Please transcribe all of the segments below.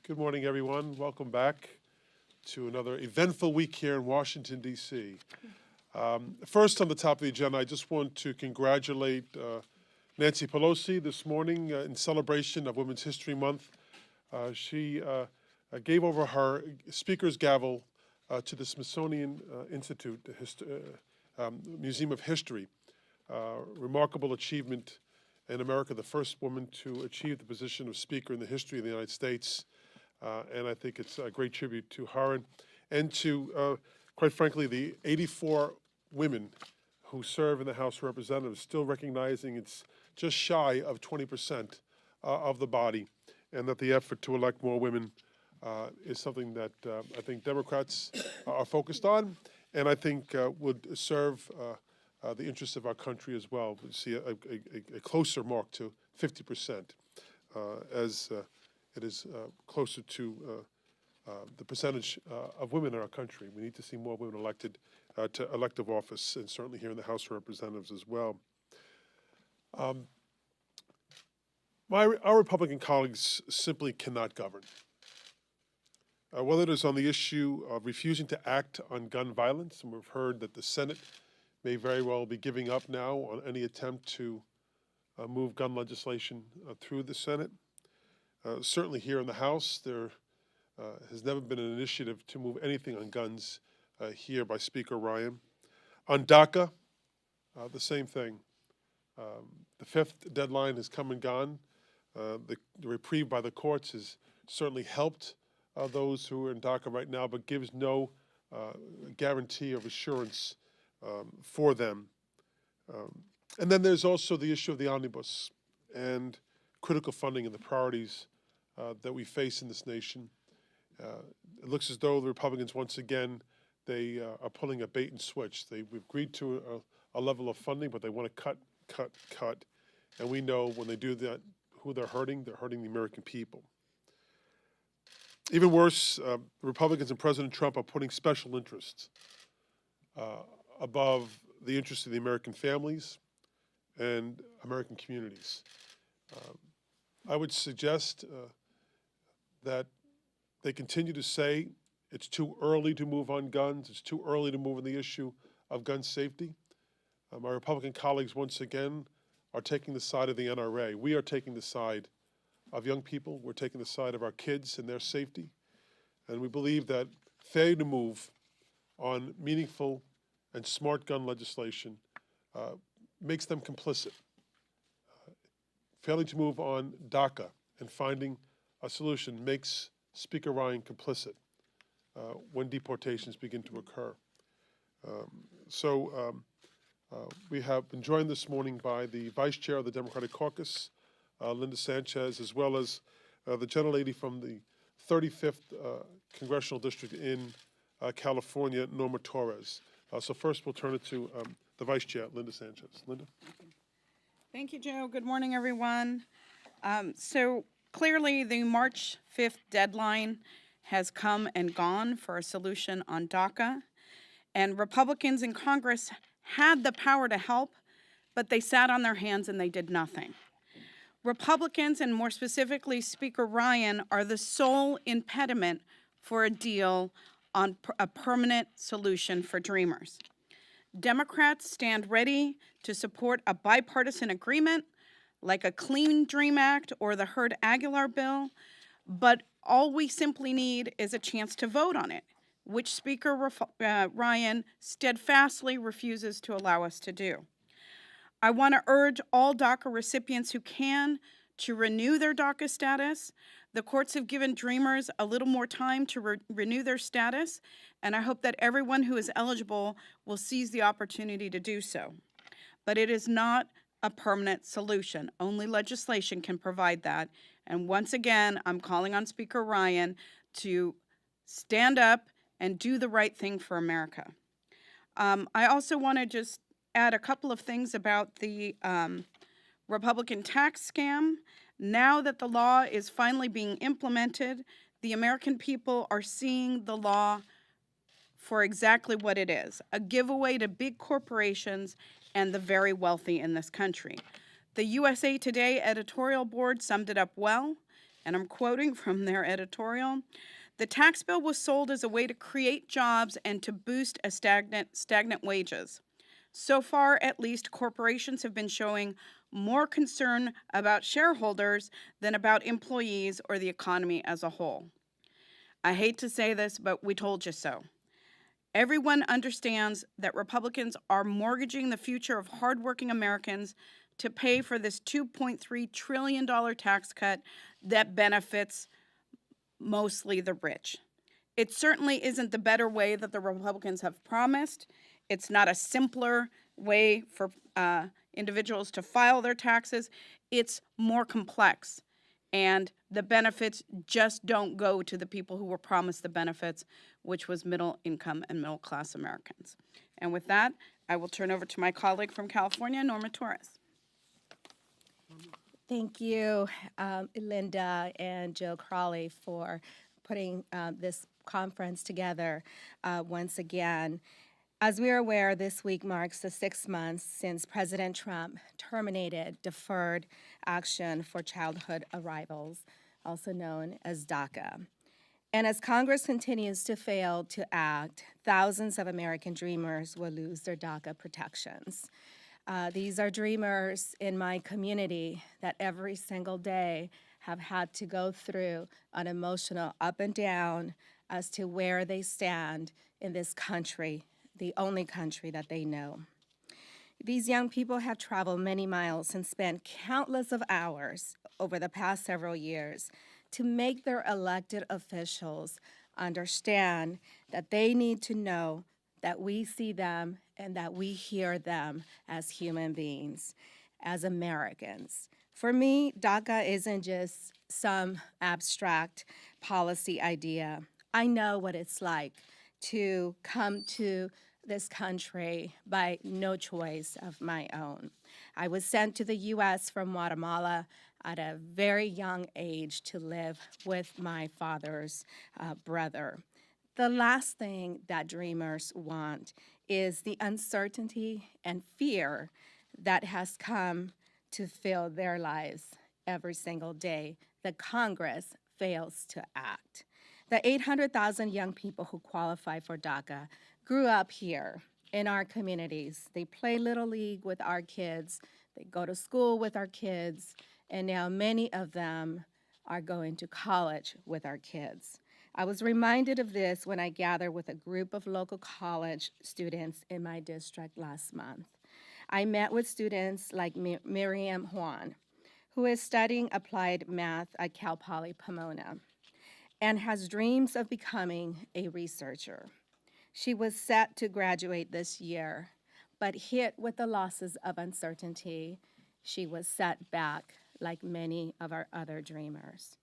Good morning, everyone. Welcome back to another eventful week here in Washington, D.C. First on the top of the agenda, I just want to congratulate Nancy Pelosi this morning in celebration of Women's History Month. She gave over her speaker's gavel to the Smithsonian Institute, Museum of History. Remarkable achievement in America, the first woman to achieve the position of Speaker in the history of the United States. And I think it's a great tribute to her and to, quite frankly, the 84 women who serve in the House of Representatives, still recognizing it's just shy of 20% of the body, and that the effort to elect more women is something that I think Democrats are focused on, and I think would serve the interests of our country as well. We see a closer mark to 50% as it is closer to the percentage of women in our country. We need to see more women elected to elective office, and certainly here in the House of Representatives as well. Our Republican colleagues simply cannot govern. Whether it is on the issue of refusing to act on gun violence, and we've heard that the Senate may very well be giving up now on any attempt to move gun legislation through the Senate. Certainly here in the House, there has never been an initiative to move anything on guns here by Speaker Ryan. On DACA, the same thing. The fifth deadline has come and gone. The reprieve by the courts has certainly helped those who are in DACA right now, but gives no guarantee of assurance for them. And then there's also the issue of the omnibus and critical funding and the priorities that we face in this nation. It looks as though the Republicans, once again, they are pulling a bait and switch. We've agreed to a level of funding, but they want to cut. And we know when they do that, who they're hurting the American people. Even worse, Republicans and President Trump are putting special interests above the interests of the American families and American communities. I would suggest that they continue to say it's too early to move on guns, it's too early to move on the issue of gun safety. My Republican colleagues, once again, are taking the side of the NRA. We are taking the side of young people. We're taking the side of our kids and their safety. And we believe that failure to move on meaningful and smart gun legislation makes them complicit. Failing to move on DACA and finding a solution makes Speaker Ryan complicit when deportations begin to occur. We have been joined this morning by the Vice Chair of the Democratic Caucus, Linda Sanchez, as well as the gentlelady from the 35th Congressional District in California, Norma Torres. So first we'll turn it to the Vice Chair, Linda Sanchez. Linda? Thank you, Joe. Good morning, everyone. So clearly the March 5th deadline has come and gone for a solution on DACA, and Republicans in Congress had the power to help, but they sat on their hands and they did nothing. Republicans, and more specifically Speaker Ryan, are the sole impediment for a deal on a permanent solution for Dreamers. Democrats stand ready to support a bipartisan agreement like a Clean Dream Act or the Hurd-Aguilar bill, but all we simply need is a chance to vote on it, which Speaker Ryan steadfastly refuses to allow us to do. I want to urge all DACA recipients who can to renew their DACA status. The courts have given Dreamers a little more time to renew their status, and I hope that everyone who is eligible will seize the opportunity to do so. But it is not a permanent solution. Only legislation can provide that. And once again, I'm calling on Speaker Ryan to stand up and do the right thing for America. I also want to just add a couple of things about the Republican tax scam. Now that the law is finally being implemented, the American people are seeing the law for exactly what it is, a giveaway to big corporations and the very wealthy in this country. The USA Today editorial board summed it up well. And I'm quoting from their editorial. The tax bill was sold as a way to create jobs and to boost a stagnant wages. So far, at least, corporations have been showing more concern about shareholders than about employees or the economy as a whole. I hate to say this, but we told you so. Everyone understands that Republicans are mortgaging the future of hardworking Americans to pay for this $2.3 trillion tax cut that benefits mostly the rich. It certainly isn't the better way that the Republicans have promised. It's not a simpler way for individuals to file their taxes. It's more complex. And the benefits just don't go to the people who were promised the benefits, which was middle income and middle class Americans. And with that, I will turn over to my colleague from California, Norma Torres. Thank you, Linda and Joe Crawley, for putting this conference together once again. As we are aware, this week marks the 6 months since President Trump terminated deferred action for childhood arrivals, also known as DACA. And as Congress continues to fail to act, thousands of American dreamers will lose their DACA protections. These are dreamers in my community that every single day have had to go through an emotional up and down as to where they stand in this country, the only country that they know. These young people have traveled many miles and spent countless of hours over the past several years to make their elected officials understand that they need to know that we see them and that we hear them as human beings, as Americans. For me, DACA isn't just some abstract policy idea. I know what it's like to come to this country by no choice of my own. I was sent to the U.S. from Guatemala at a very young age to live with my father's brother. The last thing that dreamers want is the uncertainty and fear that has come to fill their lives every single day that Congress fails to act. The 800,000 young people who qualify for DACA grew up here in our communities. They play Little League with our kids, they go to school with our kids, and now many of them are going to college with our kids. I was reminded of this when I gathered with a group of local college students in my district last month. I met with students like Miriam Juan, who is studying applied math at Cal Poly Pomona and has dreams of becoming a researcher. She was set to graduate this year, but hit with the losses of uncertainty, she was set back like many of our other dreamers.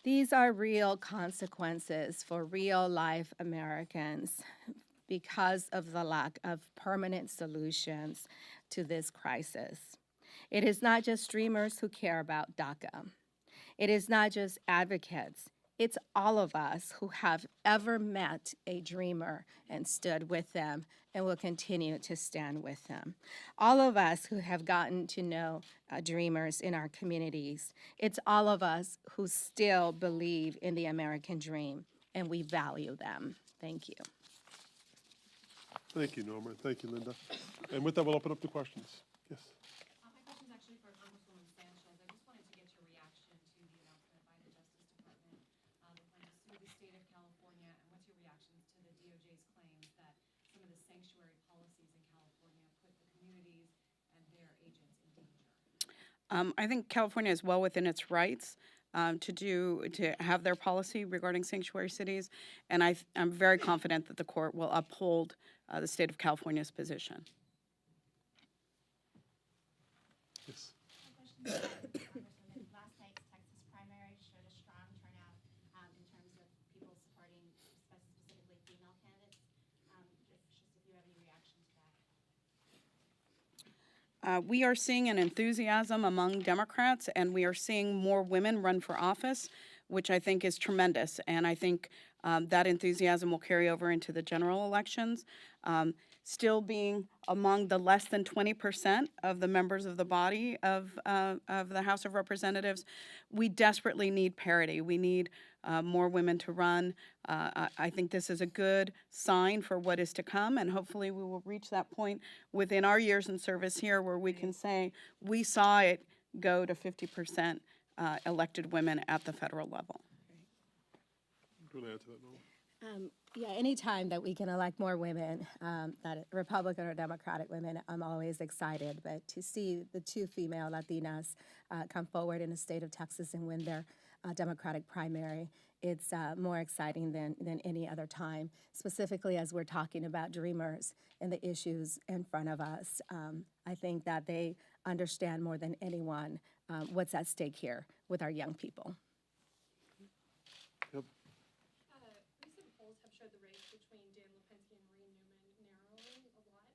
These are real consequences for real-life Americans because of the lack of permanent solutions to this crisis. It is not just dreamers who care about DACA. It is not just advocates. It's all of us who have ever met a dreamer and stood with them and will continue to stand with them. All of us who have gotten to know dreamers in our communities. It's all of us who still believe in the American dream, and we value them. Thank you. Thank you, Norma. Thank you, Linda. And with that, we'll open up to questions. Yes. My question is actually for Congresswoman Sanchez. I just wanted to get your reaction to the announcement by the Justice Department that plan to sue the state of California, and what's your reactions to the DOJ's claims that some of the sanctuary policies in California put the communities and their agents in danger? I think California is well within its rights to have their policy regarding sanctuary cities, and I'm very confident that the court will uphold the state of California's position. Yes. Congresswoman, last night's Texas primary showed a strong turnout in terms of people supporting specifically female candidates. If you have any reaction to that. We are seeing an enthusiasm among Democrats, and we are seeing more women run for office, which I think is tremendous. And I think that enthusiasm will carry over into the general elections. still being among the less than 20% of the members of the body of the House of Representatives, we desperately need parity. We need more women to run. I think this is a good sign for what is to come, and hopefully we will reach that point within our years in service here where we can say we saw it go to 50% elected women at the federal level. Do you want to add to that, Nola? Yeah, anytime that we can elect more women, that Republican or Democratic women, I'm always excited. But to see the two female Latinas come forward in the state of Texas and win their Democratic primary, it's more exciting than any other time, specifically as we're talking about dreamers and the issues in front of us. I think that they understand more than anyone what's at stake here with our young people. Yep. Recent polls have showed the race between Dan Lipinski and Marie Newman narrowing a lot.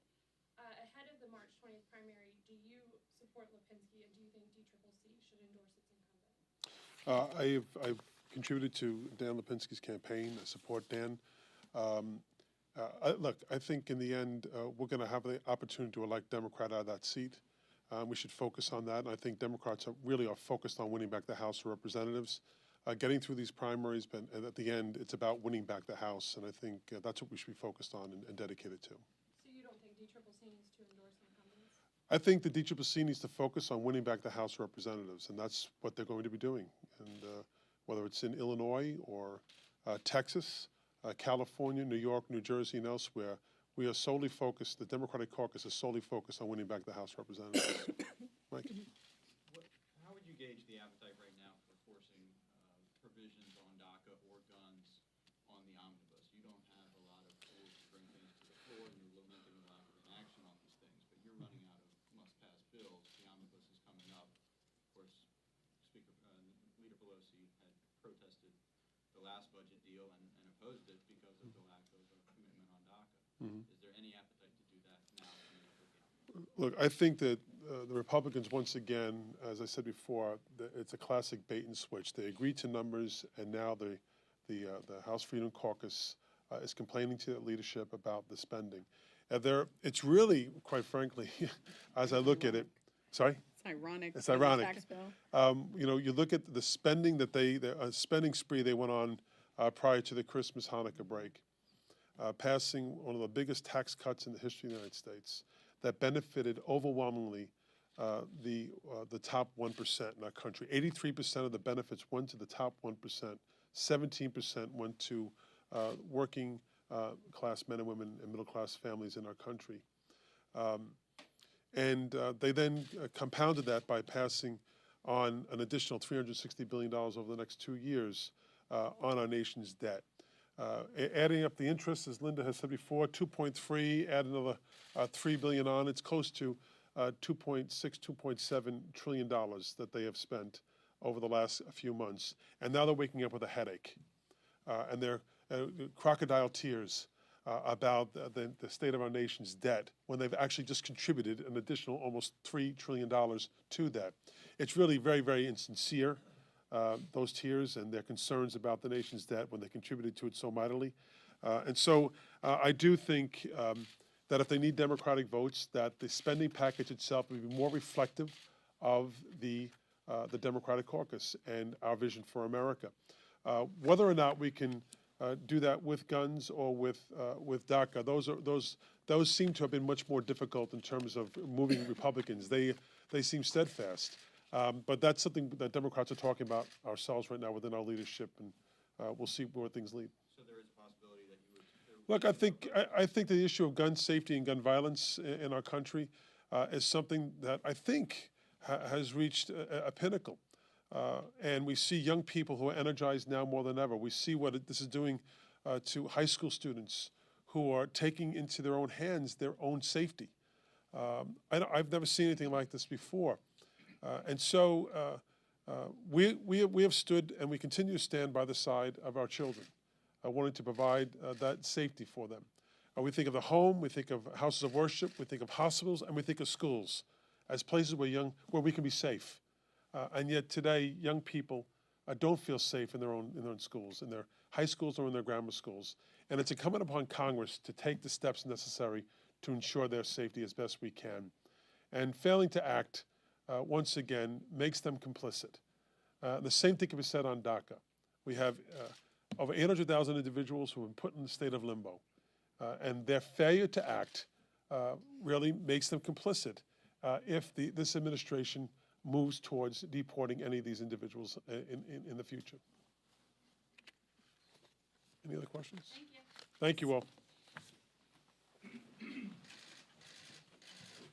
Ahead of the March 20th primary, do you support Lipinski, and do you think DCCC should endorse its incumbent? I've contributed to Dan Lipinski's campaign. I support Dan. Look, I think in the end, we're going to have the opportunity to elect Democrat out of that seat. We should focus on that, and I think Democrats really are focused on winning back the House of Representatives. Getting through these primaries, but at the end, it's about winning back the House, and I think that's what we should be focused on and dedicated to. So you don't think DCCC needs to endorse incumbents? I think the DCCC needs to focus on winning back the House of Representatives, and that's what they're going to be doing. And whether it's in Illinois or Texas, California, New York, New Jersey, and elsewhere, we are solely focused, the Democratic Caucus is solely focused on winning back the House of Representatives. Mike? How would you gauge the appetite right now for forcing provisions on DACA or guns on the omnibus? You don't have a lot of tools to bring things to the floor, and you're lamenting a lack of inaction on these things, but you're running out of must-pass bills. The omnibus is coming up. Of course, Leader Pelosi had protested the last budget deal and opposed it because of the lack of a commitment on DACA. Is there any appetite to do that now? Look, I think that the Republicans, once again, as I said before, it's a classic bait and switch. They agreed to numbers, and now the House Freedom Caucus is complaining to their leadership about the spending. It's really, quite frankly, as I look at it, sorry? It's ironic. It's ironic. Tax bill. You know, you look at the spending that the spending spree they went on prior to the Christmas Hanukkah break, passing one of the biggest tax cuts in the history of the United States that benefited overwhelmingly the top 1% in our country. 83% of the benefits went to the top 1%. 17% went to working class men and women and middle class families in our country. And they then compounded that by passing on an additional $360 billion over the next 2 years on our nation's debt. Adding up the interest, as Linda has said before, 2.3, add another $3 billion on, it's close to $2.6, $2.7 trillion that they have spent over the last few months. And now they're waking up with a headache. And they're crocodile tears about the state of our nation's debt when they've actually just contributed an additional almost $3 trillion to that. It's really very, very insincere. Those tears and their concerns about the nation's debt when they contributed to it so mightily. And so I do think that if they need Democratic votes, that the spending package itself would be more reflective of the Democratic Caucus and our vision for America. Whether or not we can do that with guns or with DACA, those seem to have been much more difficult in terms of moving Republicans. They seem steadfast. But that's something that Democrats are talking about ourselves right now within our leadership, and we'll see where things lead. So there is a possibility that you would... Look, I think the issue of gun safety and gun violence in our country is something that I think has reached a pinnacle. And we see young people who are energized now more than ever. We see what this is doing to high school students who are taking into their own hands their own safety. I've never seen anything like this before. And so we have stood and we continue to stand by the side of our children, wanting to provide that safety for them. We think of the home, we think of houses of worship, we think of hospitals, and we think of schools as places where we can be safe. And yet today, young people don't feel safe in their own schools, in their high schools or in their grammar schools. And it's incumbent upon Congress to take the steps necessary to ensure their safety as best we can. And failing to act, once again, makes them complicit. The same thing can be said on DACA. We have over 800,000 individuals who have been put in the state of limbo, and their failure to act really makes them complicit if this administration moves towards deporting any of these individuals in the future. Any other questions? Thank you. Thank you all.